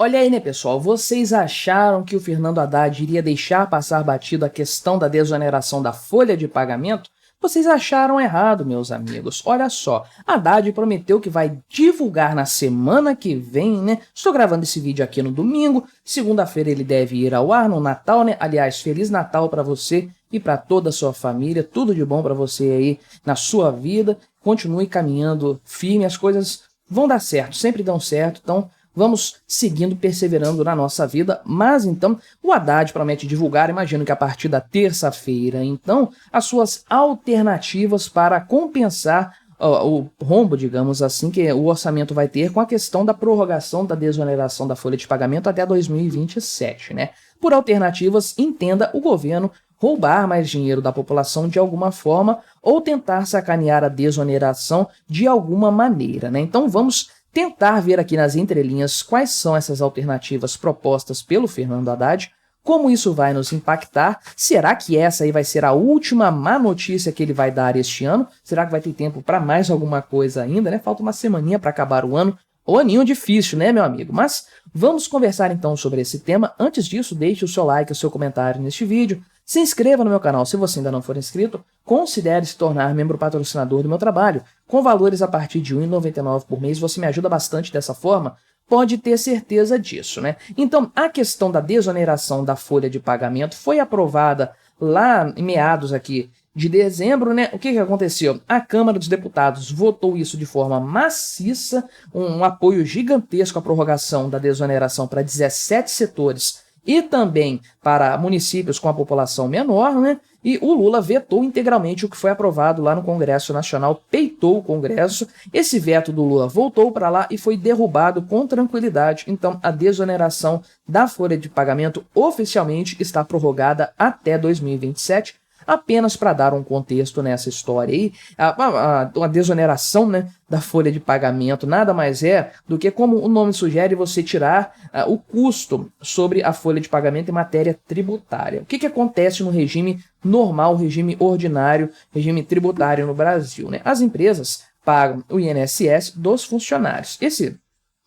Olha aí, né, pessoal? Vocês acharam que o Fernando Haddad iria deixar passar batido a questão da desoneração da folha de pagamento? Vocês acharam errado, meus amigos. Olha só, Haddad prometeu que vai divulgar na semana que vem, né? Estou gravando esse vídeo aqui no domingo. Segunda-feira ele deve ir ao ar no Natal, né? Aliás, Feliz Natal para você e para toda a sua família. Tudo de bom para você aí na sua vida. Continue caminhando firme, as coisas vão dar certo, sempre dão certo, então vamos seguindo, perseverando na nossa vida. Mas então, o Haddad promete divulgar, imagino que a partir da terça-feira, então, as suas alternativas para compensar o rombo, digamos assim, que o orçamento vai ter com a questão da prorrogação da desoneração da folha de pagamento até 2027, né? Por alternativas, entenda o governo roubar mais dinheiro da população de alguma forma ou tentar sacanear a desoneração de alguma maneira, né? Então vamos tentar ver aqui nas entrelinhas quais são essas alternativas propostas pelo Fernando Haddad, como isso vai nos impactar. Será que essa aí vai ser a última má notícia que ele vai dar este ano? Será que vai ter tempo para mais alguma coisa ainda, né? Falta uma semaninha para acabar o ano. O aninho difícil, né, meu amigo? Mas vamos conversar então sobre esse tema. Antes disso, deixe o seu like, o seu comentário neste vídeo. Se inscreva no meu canal se você ainda não for inscrito. Considere se tornar membro patrocinador do meu trabalho. Com valores a partir de R$ 1,99 por mês, você me ajuda bastante dessa forma. Pode ter certeza disso, né? Então, a questão da desoneração da folha de pagamento foi aprovada lá em meados aqui de dezembro, né? O que aconteceu? A Câmara dos Deputados votou isso de forma maciça, um apoio gigantesco à prorrogação da desoneração para 17 setores e também para municípios com a população menor, né? E o Lula vetou integralmente o que foi aprovado lá no Congresso Nacional, peitou o Congresso. Esse veto do Lula voltou para lá e foi derrubado com tranquilidade. Então, a desoneração da folha de pagamento oficialmente está prorrogada até 2027. Apenas para dar um contexto nessa história aí, a desoneração, né, da folha de pagamento nada mais é do que, como o nome sugere, você tirar o custo sobre a folha de pagamento em matéria tributária. O que acontece no regime normal, regime ordinário, regime tributário no Brasil, né? As empresas pagam o INSS dos funcionários. Esse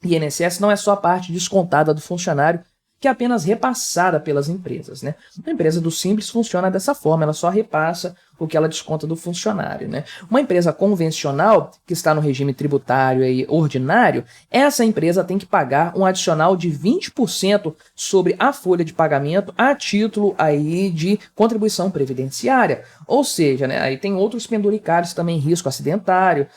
INSS não é só a parte descontada do funcionário, que é apenas repassada pelas empresas, né? A empresa do Simples funciona dessa forma, ela só repassa o que ela desconta do funcionário, né? Uma empresa convencional, que está no regime tributário aí ordinário, essa empresa tem que pagar um adicional de 20% sobre a folha de pagamento a título aí de contribuição previdenciária. Ou seja, né, aí tem outros penduricários também, risco acidentário,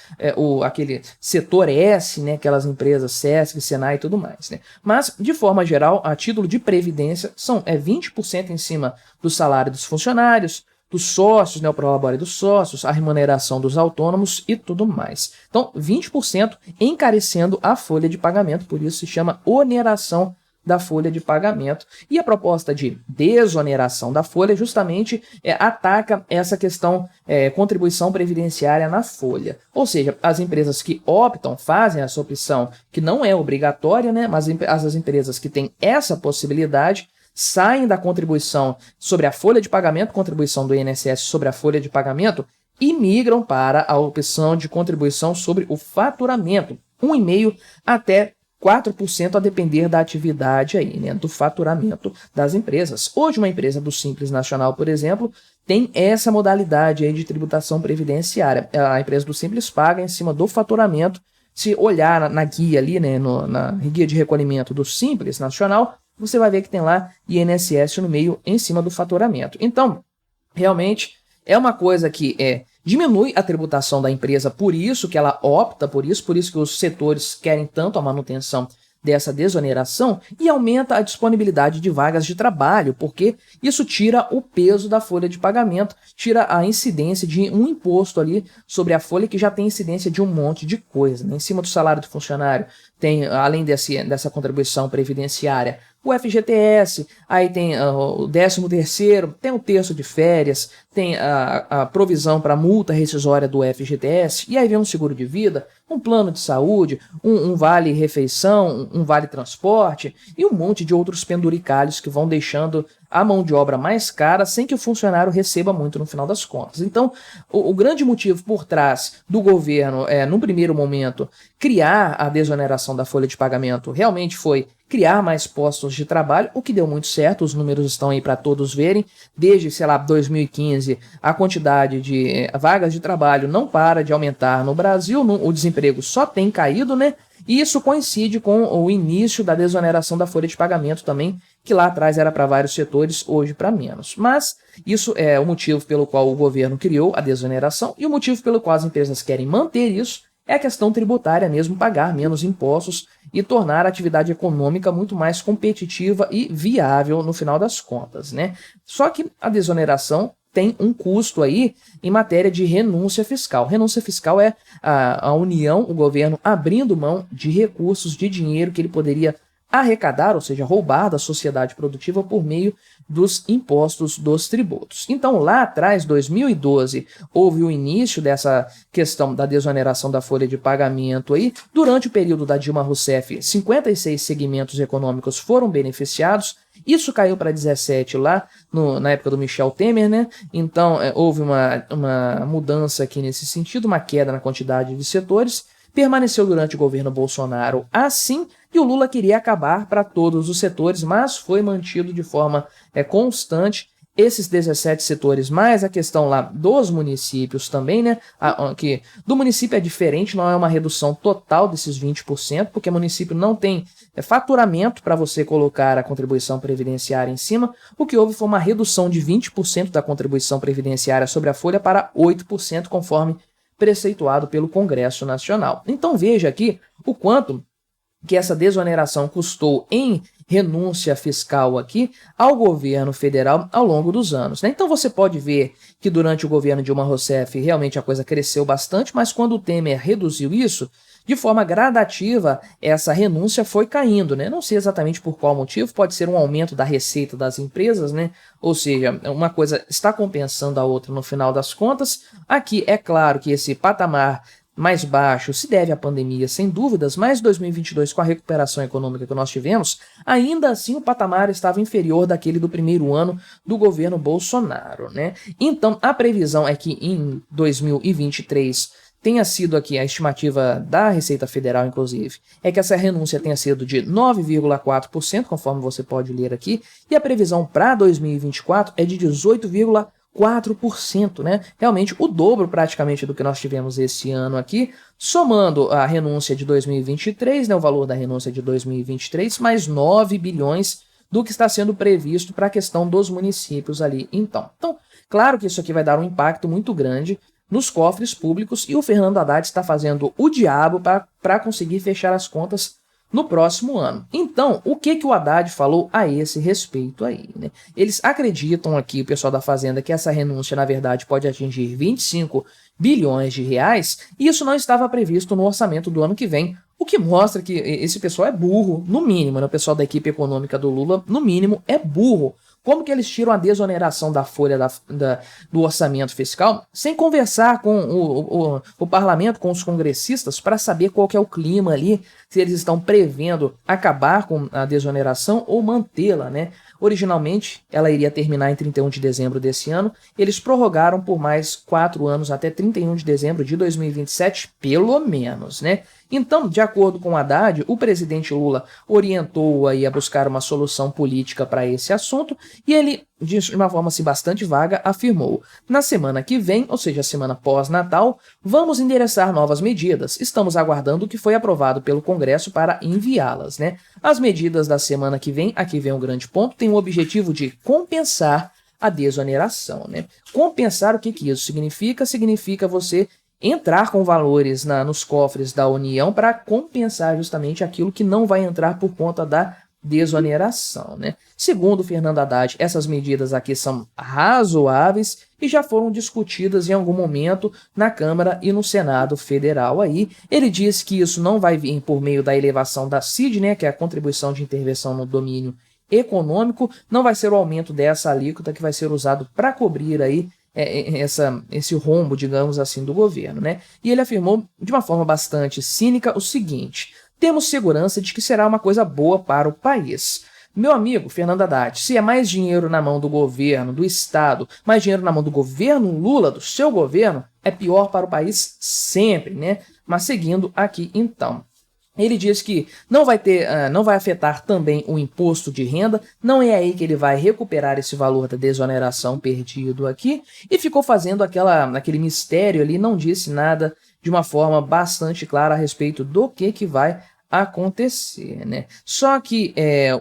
aquele setor S, né, aquelas empresas SESC, Senai e tudo mais, né? Mas, de forma geral, a título de previdência, são 20% em cima do salário dos funcionários, dos sócios, né, o prolabore dos sócios, a remuneração dos autônomos e tudo mais. Então, 20% encarecendo a folha de pagamento, por isso se chama oneração da folha de pagamento. E a proposta de desoneração da folha justamente ataca essa questão contribuição previdenciária na folha. Ou seja, as empresas que optam, fazem essa opção, que não é obrigatória, né, mas as empresas que têm essa possibilidade saem da contribuição sobre a folha de pagamento, contribuição do INSS sobre a folha de pagamento, e migram para a opção de contribuição sobre o faturamento, 1,5% até 4% a depender da atividade aí, né, do faturamento das empresas. Hoje, uma empresa do Simples Nacional, por exemplo, tem essa modalidade aí de tributação previdenciária. A empresa do Simples paga em cima do faturamento. Se olhar na guia ali, né, na guia de recolhimento do Simples Nacional, você vai ver que tem lá INSS no meio em cima do faturamento. Então, realmente, é uma coisa que diminui a tributação da empresa, por isso que ela opta por isso que os setores querem tanto a manutenção dessa desoneração, e aumenta a disponibilidade de vagas de trabalho, porque isso tira o peso da folha de pagamento, tira a incidência de um imposto ali sobre a folha que já tem incidência de um monte de coisa, né? Em cima do salário do funcionário, tem, além dessa contribuição previdenciária, o FGTS, aí tem o 13º, tem o terço de férias, tem a provisão para multa rescisória do FGTS, e aí vem um seguro de vida, um plano de saúde, um vale refeição, um vale transporte e um monte de outros penduricalhos que vão deixando a mão de obra mais cara sem que o funcionário receba muito no final das contas. Então, o grande motivo por trás do governo, no primeiro momento, criar a desoneração da folha de pagamento realmente foi criar mais postos de trabalho, o que deu muito certo, os números estão aí para todos verem. Desde, sei lá, 2015, a quantidade de vagas de trabalho não para de aumentar no Brasil, o desemprego só tem caído, né? E isso coincide com o início da desoneração da folha de pagamento também, que lá atrás era para vários setores, hoje para menos. Mas isso é o motivo pelo qual o governo criou a desoneração e o motivo pelo qual as empresas querem manter isso é a questão tributária mesmo, pagar menos impostos e tornar a atividade econômica muito mais competitiva e viável no final das contas, né? Só que a desoneração tem um custo aí em matéria de renúncia fiscal. Renúncia fiscal é a União, o governo, abrindo mão de recursos, de dinheiro que ele poderia arrecadar, ou seja, roubar da sociedade produtiva por meio dos impostos dos tributos. Então, lá atrás, 2012, houve o início dessa questão da desoneração da folha de pagamento aí. Durante o período da Dilma Rousseff, 56 segmentos econômicos foram beneficiados. Isso caiu para 17 lá na época do Michel Temer, né? Então, houve uma mudança aqui nesse sentido, uma queda na quantidade de setores. Permaneceu durante o governo Bolsonaro assim, e o Lula queria acabar para todos os setores, mas foi mantido de forma constante esses 17 setores, mais a questão lá dos municípios também, né? Que do município é diferente, não é uma redução total desses 20%, porque o município não tem faturamento para você colocar a contribuição previdenciária em cima. O que houve foi uma redução de 20% da contribuição previdenciária sobre a folha para 8%, conforme preceituado pelo Congresso Nacional. Então veja aqui o quanto que essa desoneração custou em renúncia fiscal aqui ao governo federal ao longo dos anos, né? Então você pode ver que durante o governo Dilma Rousseff realmente a coisa cresceu bastante, mas quando o Temer reduziu isso, de forma gradativa, essa renúncia foi caindo, né? Não sei exatamente por qual motivo, pode ser um aumento da receita das empresas, né? Ou seja, uma coisa está compensando a outra no final das contas. Aqui é claro que esse patamar mais baixo se deve à pandemia, sem dúvidas, mas 2022, com a recuperação econômica que nós tivemos, ainda assim o patamar estava inferior daquele do primeiro ano do governo Bolsonaro, né? Então, a previsão é que em 2023 tenha sido aqui a estimativa da Receita Federal, inclusive, é que essa renúncia tenha sido de 9,4%, conforme você pode ler aqui, e a previsão para 2024 é de 18,4%, né? Realmente o dobro praticamente do que nós tivemos esse ano aqui, somando a renúncia de 2023, né, o valor da renúncia de 2023, mais 9 bilhões do que está sendo previsto para a questão dos municípios ali. Então, claro que isso aqui vai dar um impacto muito grande nos cofres públicos e o Fernando Haddad está fazendo o diabo para conseguir fechar as contas no próximo ano. Então, o que o Haddad falou a esse respeito aí, né? Eles acreditam aqui, o pessoal da Fazenda, que essa renúncia, na verdade, pode atingir 25 bilhões de reais, e isso não estava previsto no orçamento do ano que vem, o que mostra que esse pessoal é burro, no mínimo, né? O pessoal da equipe econômica do Lula, no mínimo, é burro. Como que eles tiram a desoneração da folha do orçamento fiscal sem conversar com o parlamento, com os congressistas, para saber qual que é o clima ali, se eles estão prevendo acabar com a desoneração ou mantê-la, né? Originalmente, ela iria terminar em 31 de dezembro desse ano. Eles prorrogaram por mais 4 anos, até 31 de dezembro de 2027, pelo menos, né? Então, de acordo com Haddad, o presidente Lula orientou aí a buscar uma solução política para esse assunto e ele, de uma forma assim, bastante vaga, afirmou: na semana que vem, ou seja, a semana pós-Natal, vamos endereçar novas medidas. Estamos aguardando o que foi aprovado pelo Congresso para enviá-las, né? As medidas da semana que vem, aqui vem um grande ponto, tem o objetivo de compensar a desoneração, né? Compensar, o que isso significa? Significa você entrar com valores nos cofres da União para compensar justamente aquilo que não vai entrar por conta da desoneração, né? Segundo Fernando Haddad, essas medidas aqui são razoáveis e já foram discutidas em algum momento na Câmara e no Senado Federal aí. Ele diz que isso não vai vir por meio da elevação da CID, né, que é a contribuição de intervenção no domínio econômico, não vai ser o aumento dessa alíquota que vai ser usado para cobrir aí esse rombo, digamos assim, do governo, né? E ele afirmou de uma forma bastante cínica o seguinte: temos segurança de que será uma coisa boa para o país. Meu amigo Fernando Haddad, se é mais dinheiro na mão do governo, do Estado, mais dinheiro na mão do governo Lula, do seu governo, é pior para o país sempre, né? Mas seguindo aqui então. Ele diz que não vai afetar também o imposto de renda, não é aí que ele vai recuperar esse valor da desoneração perdido aqui, e ficou fazendo aquele mistério ali, não disse nada de uma forma bastante clara a respeito do que vai acontecer, né? Só que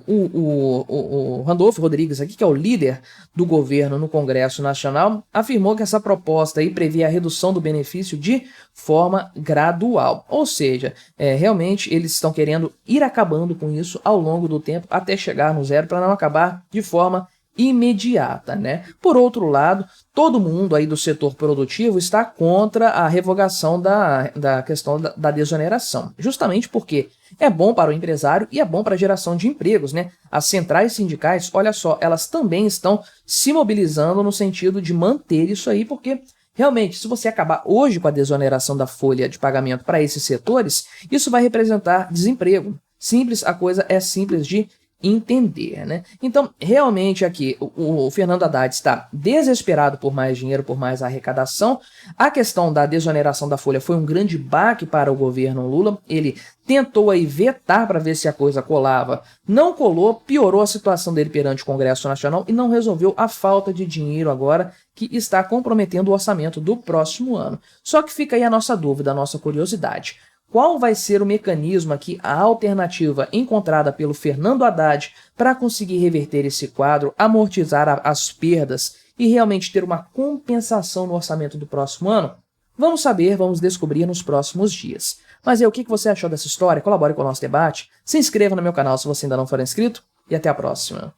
o Randolfo Rodrigues aqui, que é o líder do governo no Congresso Nacional, afirmou que essa proposta aí previa a redução do benefício de forma gradual, ou seja, realmente eles estão querendo ir acabando com isso ao longo do tempo até chegar no zero para não acabar de forma imediata, né? Por outro lado, todo mundo aí do setor produtivo está contra a revogação da questão da desoneração, justamente porque é bom para o empresário e é bom para a geração de empregos, né? As centrais sindicais, olha só, elas também estão se mobilizando no sentido de manter isso aí, porque realmente, se você acabar hoje com a desoneração da folha de pagamento para esses setores, isso vai representar desemprego. Simples, a coisa é simples de entender, né? Então, realmente aqui, o Fernando Haddad está desesperado por mais dinheiro, por mais arrecadação. A questão da desoneração da folha foi um grande baque para o governo Lula. Ele tentou aí vetar para ver se a coisa colava, não colou, piorou a situação dele perante o Congresso Nacional e não resolveu a falta de dinheiro agora que está comprometendo o orçamento do próximo ano. Só que fica aí a nossa dúvida, a nossa curiosidade. Qual vai ser o mecanismo aqui, a alternativa encontrada pelo Fernando Haddad para conseguir reverter esse quadro, amortizar as perdas e realmente ter uma compensação no orçamento do próximo ano? Vamos saber, vamos descobrir nos próximos dias. Mas o que você achou dessa história? Colabore com o nosso debate, se inscreva no meu canal se você ainda não for inscrito e até a próxima.